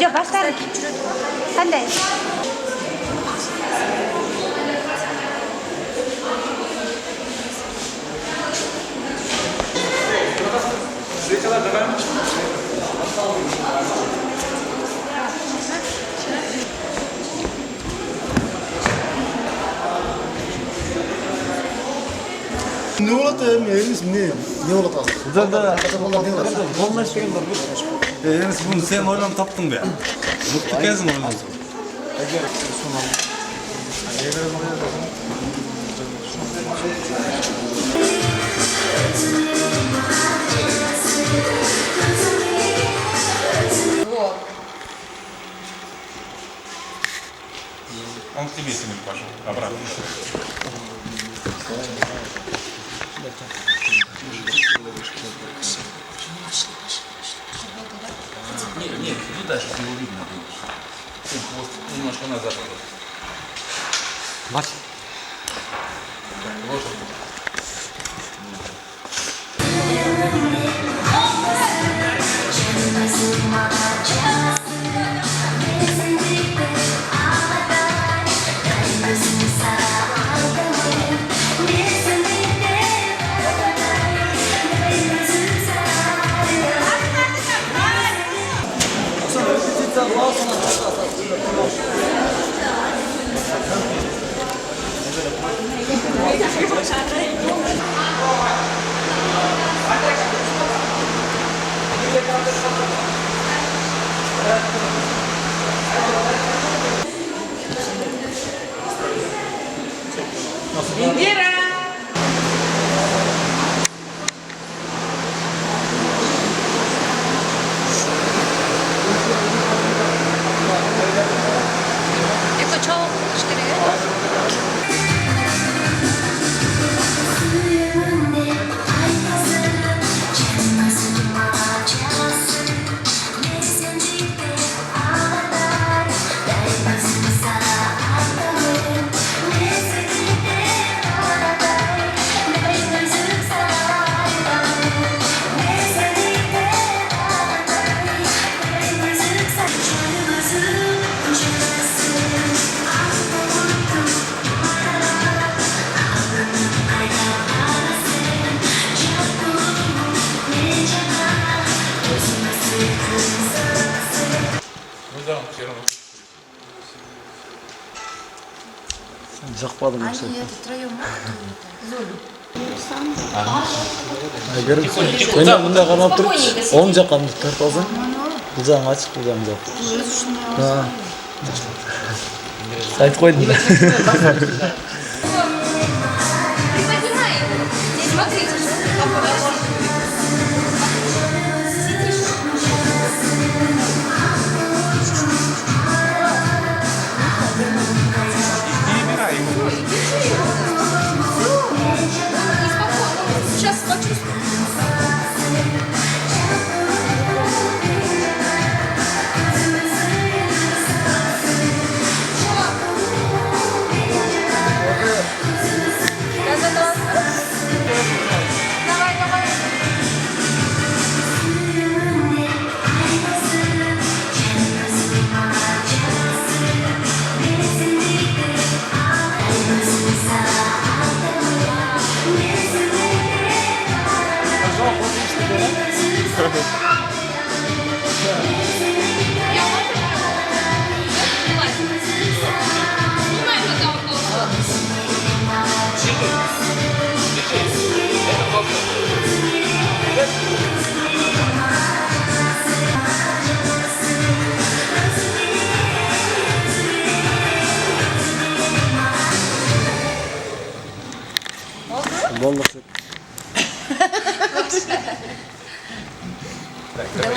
Yok başlar. Sen de. Ne oldu? Ne oldu? Da. Vallahi şey var. Yani bunu sen oradan taptın be. Mutlu gezin oradan. Он к тебе снимет, Паша, обратно. Нет, туда, чтобы его видно было. Хвост немножко назад. Мать. Вот. Indira! Eko çok Жақпадым Они все. это втроем Егер көне мында қарап тұрып, оң жаққа тартып алсаң, бұл жағың ашық, бұл жағың жабық. Айтып қойдым да. Поднимай его. Здесь смотрите. Сейчас почувствую. Ага.